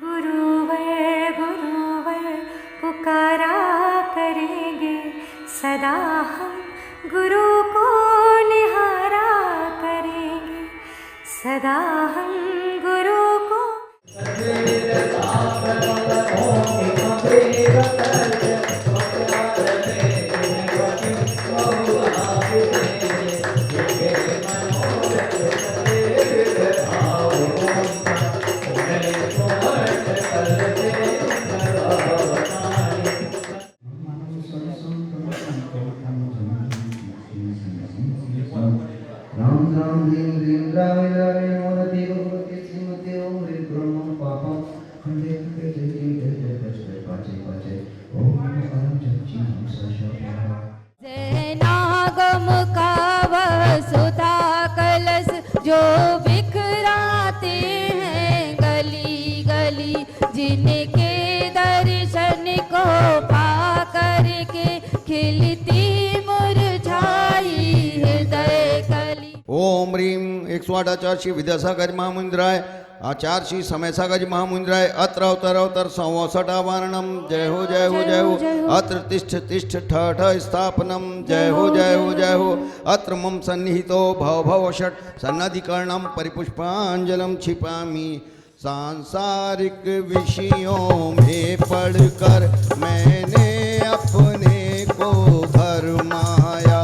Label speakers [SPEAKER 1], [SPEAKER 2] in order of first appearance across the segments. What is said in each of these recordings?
[SPEAKER 1] गुरुवर गुरुवर पुकारा करेंगे सदा हम, गुरु को निहारा करेंगे सदा हम, गुरु को।
[SPEAKER 2] जो बिखराते हैं गली गली, जिनके दर्शन को पा करके खिलती मुरझाई हृदय कली।
[SPEAKER 3] ओम ह्रीं 108 श्री विद्यासागर महामुंद्राय, आचार्य श्री समयसागर महामुंद्राय, अत्र अवतर अवतर 64 वारणम। जय हो जय हो जय हो। अत्र तिष्ठ तिष्ठ ठ ठ स्थापनम। जय हो जय हो जय हो। अत्र मम सन्निहितो भव भव षट सन्नधिकरणम परिपुष्पांजलम छिपामि। सांसारिक विषयों में पढ़कर मैंने अपने को भरमाया,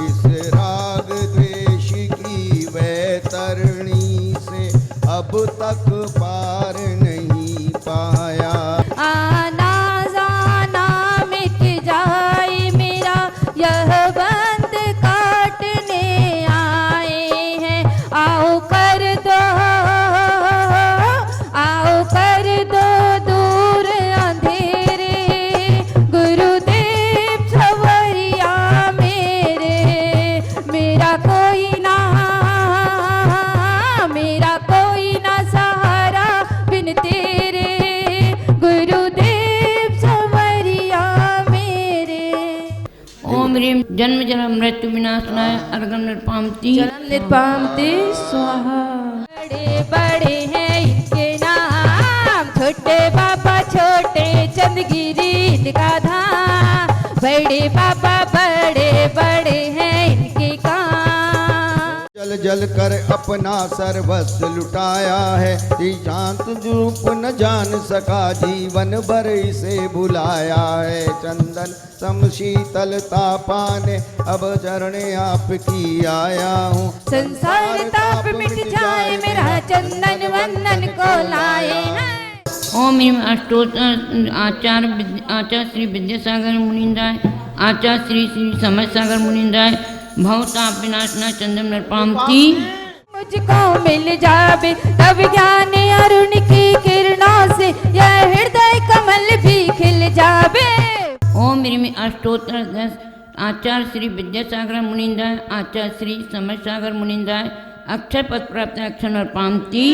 [SPEAKER 3] इस राग द्वेष की वैतरणी से अब तक पार नहीं पाया।
[SPEAKER 2] आना जाना मिट जाए मेरा, यह बंद काटने आए हैं। आओ कर दो दूर अंधेरे, गुरुदेव सवरिया मेरे। मेरा कोई ना सहारा बिन तेरे, गुरुदेव सवरिया मेरे।
[SPEAKER 4] ओम ह्रीं जन्म जन्म मृत्यु विनाशनाय अर्घ्यं निर्पामति
[SPEAKER 2] स्वाहा। बड़े बड़े हैं इनके नाम, छोटे बाबा छोटे चंदगिरी इनका धाम। बड़े बाबा बड़े बड़े हैं इनके काम।
[SPEAKER 3] जल जल कर अपना सर्वस्व लुटाया है, शांत रूप न जान सका, जीवन भर इसे बुलाया है। चंदन सम शीतलता पाने अब चरणे आपकी आया हूँ।
[SPEAKER 2] संसार ताप मिट जाए मेरा, चंदन वंदन को लाए हैं।
[SPEAKER 4] ओम ह्रीं अष्टोत्तर आचार्य श्री विद्यासागर मुनिंद्राय, आचार्य श्री श्री समयसागर मुनिंद्राय, भवताप विनाशनाय चंदन निर्पामति।
[SPEAKER 2] मुझको मिल जावे तब ज्ञान अरुण की किरणों से, यह हृदय कमल भी खिल जावे।
[SPEAKER 4] ओम ह्रीं अष्टोत्तर 10 आचार्य श्री विद्यासागर मुनिंद्राय, आचार्य श्री समयसागर मुनिंद्राय, अक्षर पद प्राप्त अक्षर निर्पामति।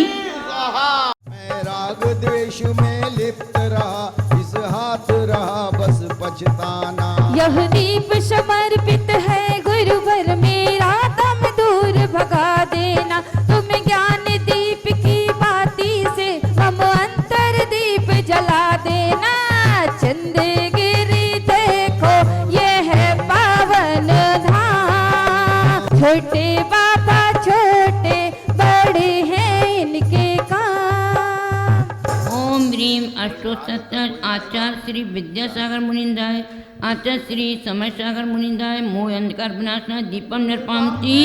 [SPEAKER 3] मैं राग द्वेष में लिप्त रहा, इस हाथ रहा बस पछताना।
[SPEAKER 2] यह दीप समर्पित है गुरुवर मेरा, दम दूर भगा देना। तुम ज्ञान दीप की बाती से हम अंतर दीप जला देना। चंद्रगिरी देखो ये है पावन धाम, छोटे बाबा छोटे बड़े हैं इनके काम।
[SPEAKER 4] ओम ह्रीं अष्टोत्तर आचार्य श्री विद्यासागर मुनिंद्राय, आचार्य श्री समयसागर मुनिंद्राय, मोह अंधकार विनाशनाय दीपम निर्पामति।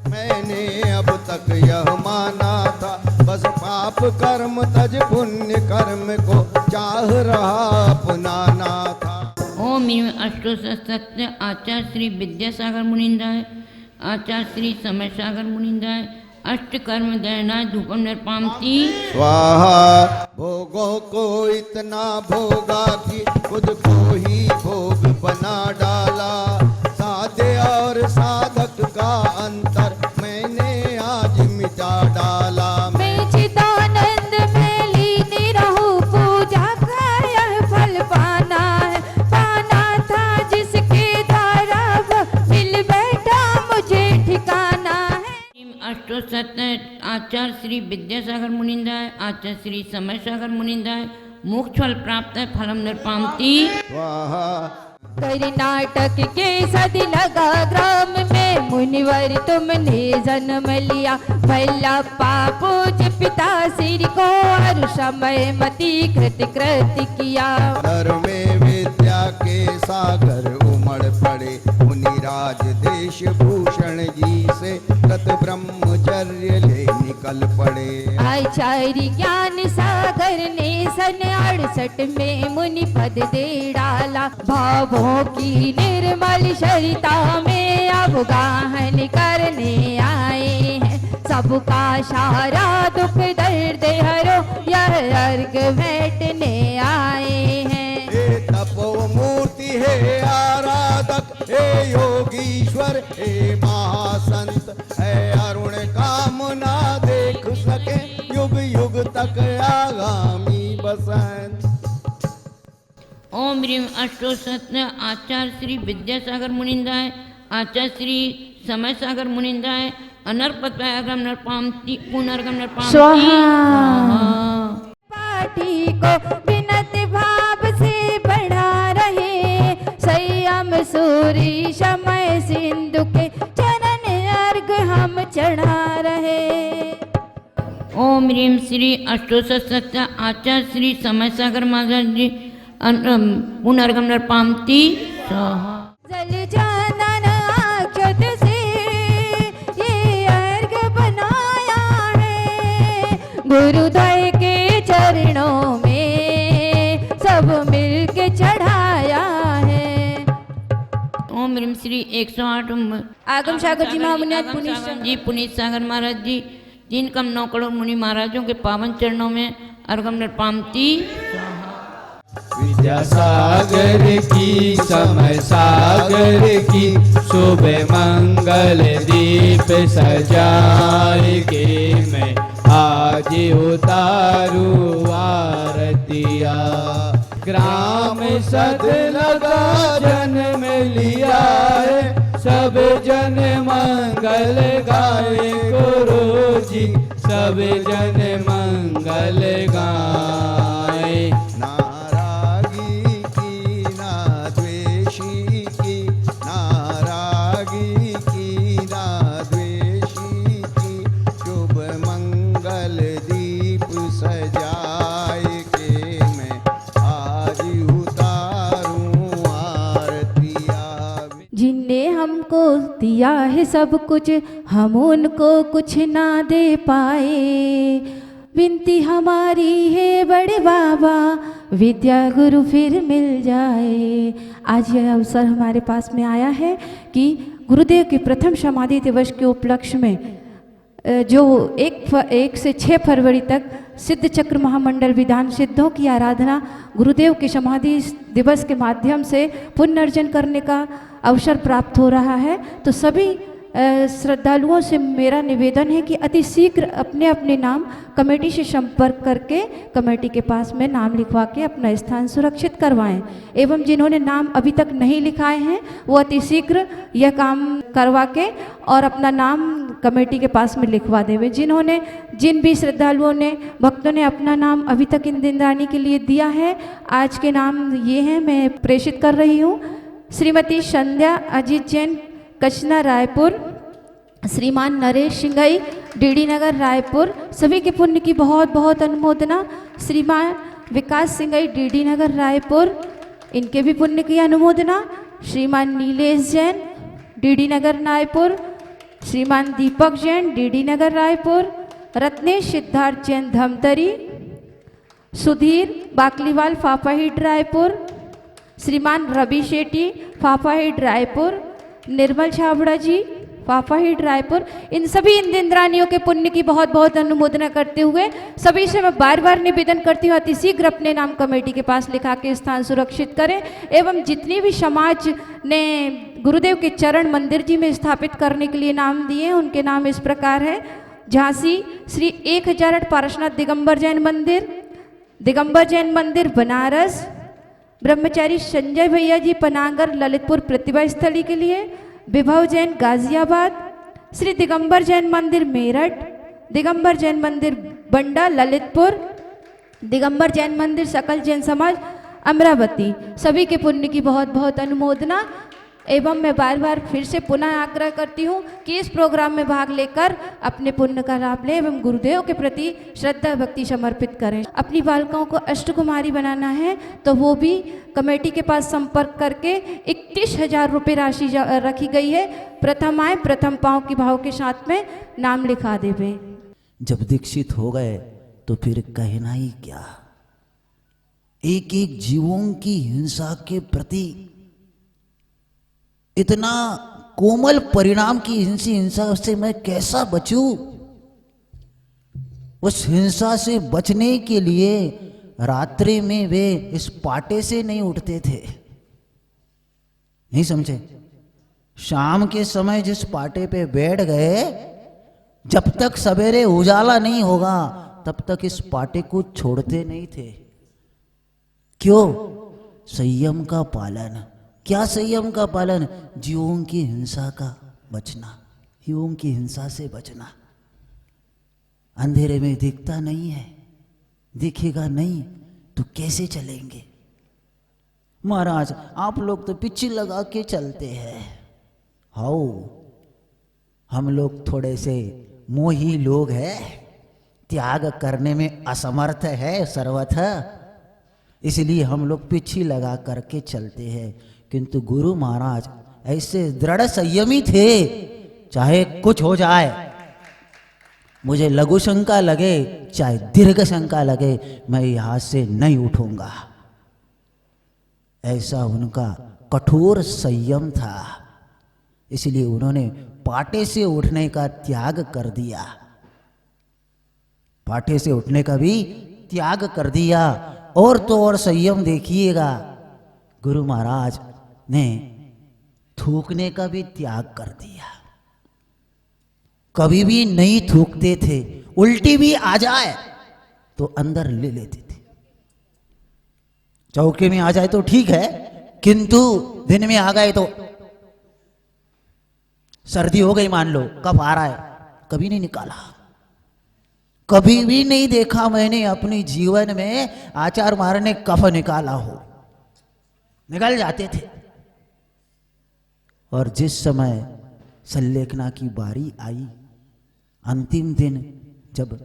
[SPEAKER 3] मैंने अब तक यह माना था, बस पाप कर्म तज पुण्य कर्म को चाह रहा अपनाना था।
[SPEAKER 4] ओम ह्रीं अष्टोत्तर आचार्य श्री विद्यासागर मुनिंद्राय, आचार्य श्री समयसागर मुनिंद्राय, अष्ट कर्म दयनाय धूपम निर्पामति।
[SPEAKER 3] स्वाहा। भोगों को इतना भोगा कि खुद को ही भोग बना डाला, साधे और साधक का अंतर मैंने आज मिटा डाला।
[SPEAKER 2] मैं चिदानंद में लीन रहूं, पूजा का यह फल पाना है। पाना था जिसके द्वारा वह मिल बैठा मुझे ठिकाना है।
[SPEAKER 4] अष्टोत्तर आचार्य श्री विद्यासागर मुनिंदाय आचार्य श्री समय सागर मुनिंदाय मोक्ष फल प्राप्त है फलम नृपामती
[SPEAKER 3] स्वाहा।
[SPEAKER 2] कर्नाटक के सदी लगा ग्राम में मुनिवर तुमने जन्म लिया। वल्लभा पूज पिता श्री को हर समय मति कृत किया।
[SPEAKER 3] घर में विद्या के सागर उमड़ पड़े मुनिराज देश भूषण जी से तत् ब्रह्मचर्य ले निकल पड़े।
[SPEAKER 2] आचार्य ज्ञान सागर ने सन 68 में मुनि पद दे डाला। भावों की निर्मल सरिता में अवगाहन करने आए हैं। सबका सारा दुख दर्द हरो यह अर्घ बैठने आए हैं।
[SPEAKER 3] हे तपो मूर्ति हे आराधक हे योगीश्वर हे महासंत हे अरुण कामना देख सके युग युग तक आगामी बसंत।
[SPEAKER 4] ओम ह्रीम अष्टो सत्य आचार्य श्री विद्यासागर मुनिंदाय आचार्य श्री समय सागर मुनिंदाय अनर्पत अगम नरपामती पुनर्गम नरपामती
[SPEAKER 2] स्वाहा। पाठी को विनत भाव से बढ़ा रहे संयम सूरी समय सिंधु के चरण अर्घ हम चढ़ा रहे।
[SPEAKER 4] ओम ह्रीम श्री अष्टो सत्य आचार्य श्री समय सागर महाराज जी पुनर्गम नरपामती स्वाहा।
[SPEAKER 2] जल चंदन अक्षत से ये अर्घ बनाया है। गुरुद्वय के चरणों में सब मिलके चढ़ाया है।
[SPEAKER 4] ओम ह्रीम श्री 108
[SPEAKER 2] आगम सागर जी महामुनि
[SPEAKER 4] जी पुनीत सागर महाराज जी जिनकम 9 करोड़ मुनि महाराजों के पावन चरणों में अर्घम नरपामती स्वाहा।
[SPEAKER 5] विद्यासागर की समय सागर की शुभ मंगल दीप सजाए के मैं आज उतारू आरतिया। ग्राम सद लगा जन्म लिया है सब जन मंगल गाए गुरु जी सब जन मंगल गाए।
[SPEAKER 2] हमको दिया है सब कुछ हम उनको कुछ ना दे पाए। विनती हमारी है बड़े बाबा विद्या गुरु फिर मिल जाए। आज यह अवसर हमारे पास में आया है कि गुरुदेव के प्रथम समाधि दिवस के उपलक्ष्य में जो 1 से 6 फरवरी तक सिद्ध चक्र महामंडल विधान सिद्धों की आराधना गुरुदेव के समाधि दिवस के माध्यम से पुण्य करने का अवसर प्राप्त हो रहा है। तो सभी श्रद्धालुओं से मेरा निवेदन है कि अति शीघ्र अपने अपने नाम कमेटी से संपर्क करके कमेटी के पास में नाम लिखवा के अपना स्थान सुरक्षित करवाएं। एवं जिन्होंने नाम अभी तक नहीं लिखाए हैं वो अति शीघ्र यह काम करवा के और अपना नाम कमेटी के पास में लिखवा देवे। जिन भी श्रद्धालुओं ने भक्तों ने अपना नाम अभी तक इंद्राणी के लिए दिया है आज के नाम ये हैं, मैं प्रेषित कर रही हूँ। श्रीमती संध्या अजीत जैन कचना रायपुर, श्रीमान नरेश सिंघई डीडी नगर रायपुर, सभी के पुण्य की बहुत बहुत अनुमोदना। श्रीमान विकास सिंघई डीडी नगर रायपुर, इनके भी पुण्य की अनुमोदना। श्रीमान नीलेश जैन डीडी नगर रायपुर, श्रीमान दीपक जैन डीडी नगर रायपुर, रत्नेश सिद्धार्थ जैन धमतरी, सुधीर बाकलीवाल फाफाहिट रायपुर, श्रीमान रवि शेट्टी फाफाहिट रायपुर, निर्मल छाबड़ा जी फाफाहिट रायपुर। इन सभी इंद्राणियों के पुण्य की बहुत बहुत अनुमोदना करते हुए सभी से मैं बार बार निवेदन करती हूँ अति शीघ्र अपने नाम कमेटी के पास लिखा के स्थान सुरक्षित करें। एवं जितनी भी समाज ने गुरुदेव के चरण मंदिर जी में स्थापित करने के लिए नाम दिए उनके नाम इस प्रकार है। झांसी श्री 1008 पारसनाथ दिगंबर जैन मंदिर, दिगंबर जैन मंदिर बनारस, ब्रह्मचारी संजय भैया जी पनागर ललितपुर प्रतिभा स्थली के लिए, विभव जैन गाजियाबाद, श्री दिगंबर जैन मंदिर मेरठ, दिगंबर जैन मंदिर बंडा ललितपुर, दिगंबर जैन मंदिर सकल जैन समाज अमरावती, सभी के पुण्य की बहुत बहुत अनुमोदना। एवं मैं बार बार फिर से पुनः आग्रह करती हूँ कि इस प्रोग्राम में भाग लेकर अपने पुण्य का लाभ लें एवं गुरुदेव के प्रति श्रद्धा भक्ति समर्पित करें। अपनी बालिकाओं को अष्टकुमारी बनाना है तो वो भी कमेटी के पास संपर्क करके 31,000 रुपये राशि रखी गई है। प्रथम आए प्रथम पाँव की भाव के साथ में नाम लिखा देवे।
[SPEAKER 6] जब दीक्षित हो गए तो फिर कहना ही क्या। एक एक जीवों की हिंसा के प्रति इतना कोमल परिणाम की हिंसा से मैं कैसा बचूं। उस हिंसा से बचने के लिए रात्रि में वे इस पाटे से नहीं उठते थे। नहीं समझे? शाम के समय जिस पाटे पे बैठ गए, जब तक सवेरे उजाला नहीं होगा तब तक इस पाटे को छोड़ते नहीं थे। क्यों? संयम का पालन। क्या संयम का पालन? जीवों की हिंसा का बचना, जीवों की हिंसा से बचना। अंधेरे में दिखता नहीं है, दिखेगा नहीं तो कैसे चलेंगे? महाराज आप लोग तो पिच्ची लगा के चलते हैं। हाउ हम लोग थोड़े से मोही लोग हैं, त्याग करने में असमर्थ है सर्वथा, इसलिए हम लोग पिछी लगा करके चलते हैं। किंतु गुरु महाराज ऐसे दृढ़ संयमी थे, चाहे कुछ हो जाए, मुझे लघु शंका लगे चाहे दीर्घ शंका लगे, मैं यहां से नहीं उठूंगा। ऐसा उनका कठोर संयम था। इसलिए उन्होंने पाटे से उठने का त्याग कर दिया, पाटे से उठने का भी त्याग कर दिया। और तो और संयम देखिएगा, गुरु महाराज ने थूकने का भी त्याग कर दिया। कभी भी नहीं थूकते थे, उल्टी भी आ जाए तो अंदर ले लेते थे। चौके में आ जाए तो ठीक है, किंतु दिन में आ गए तो सर्दी हो गई मान लो, कफ आ रहा है, कभी नहीं निकाला। कभी भी नहीं देखा मैंने अपने जीवन में आचार महाराज ने कफ निकाला हो। निकल जाते थे। और जिस समय संलेखना की बारी आई, अंतिम दिन जब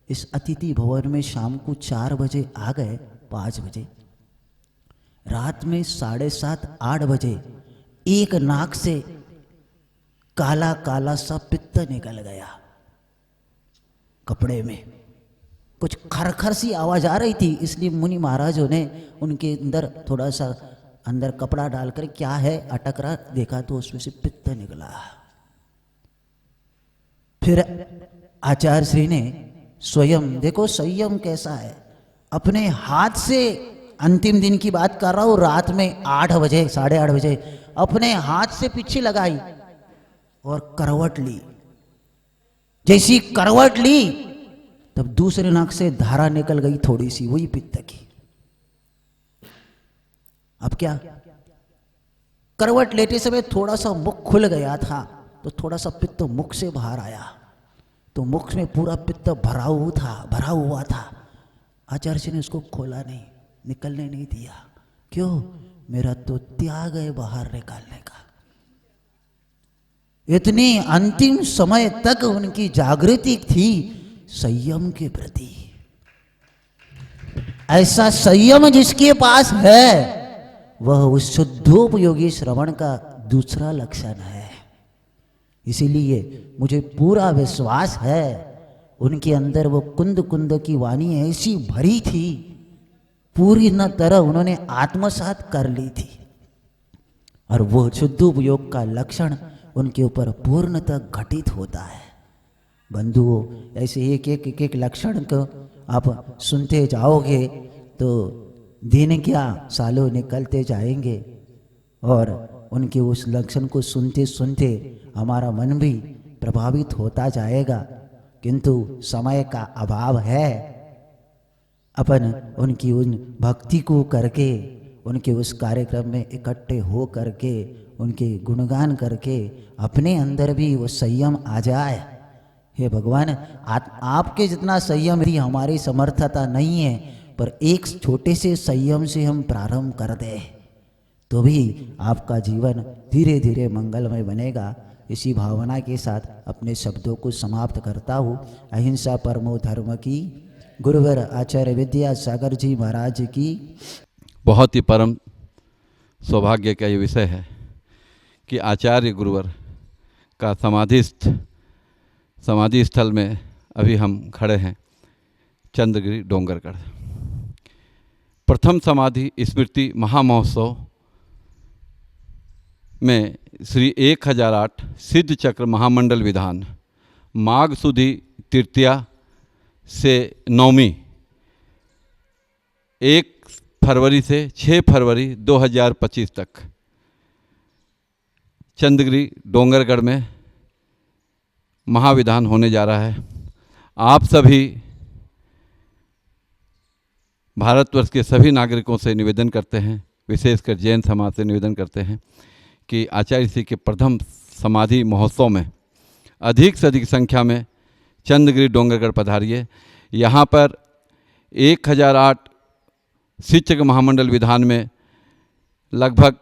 [SPEAKER 6] इस अतिथि भवन में शाम को 4 बजे आ गए, 5 बजे, रात में 7:30 8 बजे एक नाक से काला काला सा पित्त निकल गया। कपड़े में कुछ खरखर सी आवाज आ रही थी, इसलिए मुनि महाराजों ने उनके अंदर थोड़ा सा अंदर कपड़ा डालकर क्या है अटक रहा, देखा तो उसमें से पित्त निकला। फिर आचार्य श्री ने स्वयं, देखो संयम कैसा है, अपने हाथ से, अंतिम दिन की बात कर रहा हूं, रात में 8 बजे 8:30 बजे अपने हाथ से पीछे लगाई और करवट ली। जैसी करवट ली तब दूसरे नाक से धारा निकल गई थोड़ी सी, वही पित्त की। अब क्या, करवट लेते समय थोड़ा सा मुख खुल गया था तो थोड़ा सा पित्त मुख से बाहर आया, तो मुख में पूरा पित्त भरा हुआ था। आचार्य जी ने उसको खोला नहीं, निकलने नहीं दिया। क्यों? मेरा तो त्याग है बाहर निकालने का। इतनी अंतिम समय तक उनकी जागृति थी संयम के प्रति। ऐसा संयम जिसके पास है वह उस शुद्धोपयोगी श्रवण का दूसरा लक्षण है। इसीलिए मुझे पूरा विश्वास है उनके अंदर वो कुंद कुंद की वाणी ऐसी भरी थी, पूरी न तरह उन्होंने आत्मसात कर ली थी, और वो शुद्धोपयोग का लक्षण उनके ऊपर पूर्णतः घटित होता है। बंधुओं, ऐसे एक लक्षण को आप सुनते जाओगे तो दिन क्या सालों निकलते जाएंगे, और उनके उस लक्षण को सुनते सुनते हमारा मन भी प्रभावित होता जाएगा। किंतु समय का अभाव है। अपन उनकी उन भक्ति को करके, उनके उस कार्यक्रम में इकट्ठे हो करके, उनके गुणगान करके अपने अंदर भी वो संयम आ जाए, हे भगवान, आपके जितना संयम यदि हमारी समर्थता नहीं है, पर एक छोटे से संयम से हम प्रारंभ कर दें तो भी आपका जीवन धीरे धीरे मंगलमय बनेगा। इसी भावना के साथ अपने शब्दों को समाप्त करता हूँ। अहिंसा परमो धर्म की। गुरुवर आचार्य विद्यासागर जी महाराज की।
[SPEAKER 7] बहुत ही परम सौभाग्य का ये विषय है कि आचार्य गुरुवर का समाधि स्थल में अभी हम खड़े हैं, चंद्रगिरी डोंगरगढ़। प्रथम समाधि स्मृति महामहोत्सव में श्री 1008 सिद्ध चक्र महामंडल विधान माघ सुदी तृतीया से नवमी 1 फरवरी से 6 फरवरी 2025 तक चंद्रगिरी डोंगरगढ़ में महाविधान होने जा रहा है। आप सभी भारतवर्ष के सभी नागरिकों से निवेदन करते हैं, विशेषकर जैन समाज से निवेदन करते हैं कि आचार्य श्री के प्रथम समाधि महोत्सव में अधिक से अधिक संख्या में चंद्रगिरी डोंगरगढ़ पधारिए। यहाँ पर 1008 शिक्षक महामंडल विधान में लगभग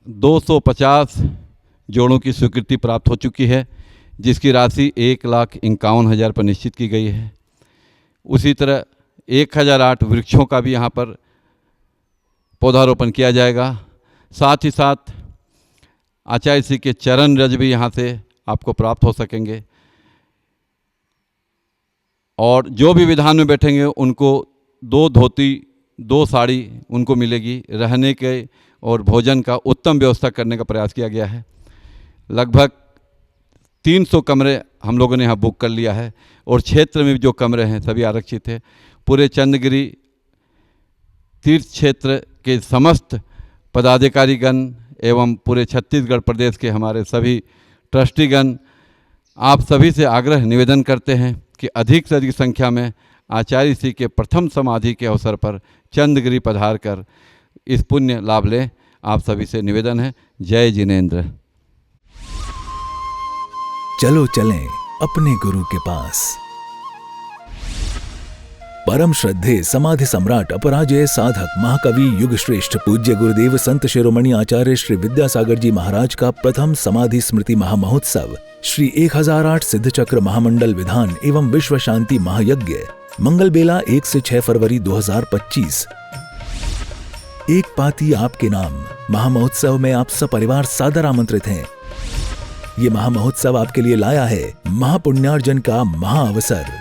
[SPEAKER 7] 250 जोड़ों की स्वीकृति प्राप्त हो चुकी है, जिसकी राशि 1,51,000 पर निश्चित की गई है। उसी तरह 1008 वृक्षों का भी यहाँ पर पौधारोपण किया जाएगा। साथ ही साथ आचार्य श्री के चरण रज भी यहाँ से आपको प्राप्त हो सकेंगे और जो भी विधान में बैठेंगे उनको 2 धोती 2 साड़ी उनको मिलेगी। रहने के और भोजन का उत्तम व्यवस्था करने का प्रयास किया गया है। लगभग 300 कमरे हम लोगों ने यहाँ बुक कर लिया है और क्षेत्र में भी जो कमरे हैं सभी आरक्षित है। पूरे चंद्रगिरी तीर्थ क्षेत्र के समस्त पदाधिकारीगण एवं पूरे छत्तीसगढ़ प्रदेश के हमारे सभी ट्रस्टीगण आप सभी से आग्रह निवेदन करते हैं कि अधिक से अधिक संख्या में आचार्य श्री के प्रथम समाधि के अवसर पर चंद्रगिरी पधार कर इस पुण्य लाभ लें। आप सभी से निवेदन है। जय जिनेन्द्र।
[SPEAKER 8] चलो चलें अपने गुरु के पास। परम श्रद्धेय समाधि सम्राट अपराजय साधक महाकवि युग श्रेष्ठ पूज्य गुरुदेव संत शिरोमणि आचार्य श्री विद्यासागर जी महाराज का प्रथम समाधि स्मृति महामहोत्सव श्री 1008 सिद्ध चक्र महामंडल विधान एवं विश्व शांति महायज्ञ मंगल बेला 1 से 6 फरवरी 2025। एक पाती आपके नाम महामहोत्सव में आप सपरिवार सादर आमंत्रित हैं। ये महामहोत्सव आपके लिए लाया है महापुण्यार्जन का महाअवसर।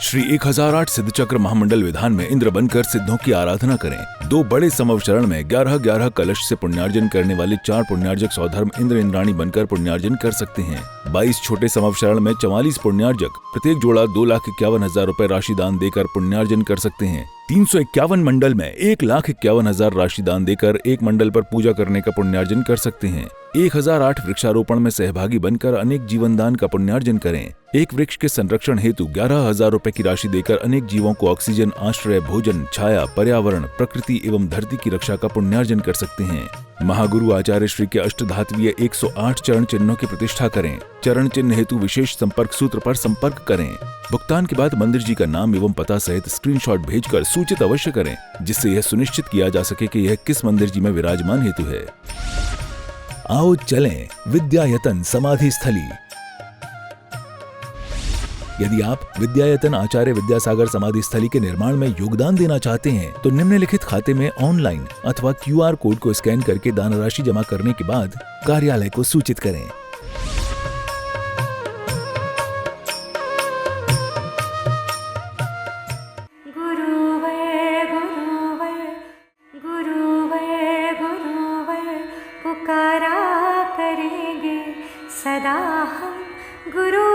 [SPEAKER 8] श्री 1008 सिद्ध चक्र महामंडल विधान में इंद्र बनकर सिद्धों की आराधना करें। 2 बड़े समवचरण में 11-11 कलश से पुण्यार्जन करने वाले 4 पुण्यार्जक सौधर्म इंद्र इंद्राणी बनकर पुण्यार्जन कर सकते हैं। 22 छोटे समवचरण में 44 पुण्यार्जक प्रत्येक जोड़ा 2,51,000 रुपए राशि दान देकर पुण्यार्जन कर सकते हैं। 351 मंडल में 1,51,000 राशि दान देकर एक मंडल पर पूजा करने का पुण्यार्जन कर सकते हैं। 1008 वृक्षारोपण में सहभागी बनकर अनेक जीवन दान का पुण्यार्जन करें। एक वृक्ष के संरक्षण हेतु 11,000 रुपए की राशि देकर अनेक जीवों को ऑक्सीजन, आश्रय, भोजन, छाया, पर्यावरण, प्रकृति एवं धरती की रक्षा का पुण्यार्जन कर सकते हैं। महागुरु आचार्य श्री के अष्टधात्वीय 108 चरण चिन्हों की प्रतिष्ठा करें। चरण चिन्ह हेतु विशेष संपर्क सूत्र पर संपर्क करें। भुगतान के बाद मंदिर जी का नाम एवं पता सहित स्क्रीनशॉट भेजकर सूचित अवश्य करें, जिससे यह सुनिश्चित किया जा सके कि यह किस मंदिर जी में विराजमान हेतु है। आओ चलें विद्यायतन समाधि स्थली। यदि आप विद्यायतन आचार्य विद्यासागर समाधि स्थली के निर्माण में योगदान देना चाहते हैं तो निम्नलिखित खाते में ऑनलाइन अथवा QR कोड को स्कैन करके दान राशि जमा करने के बाद कार्यालय को सूचित करें।
[SPEAKER 1] पुकारा करेंगे सदा हम गुरु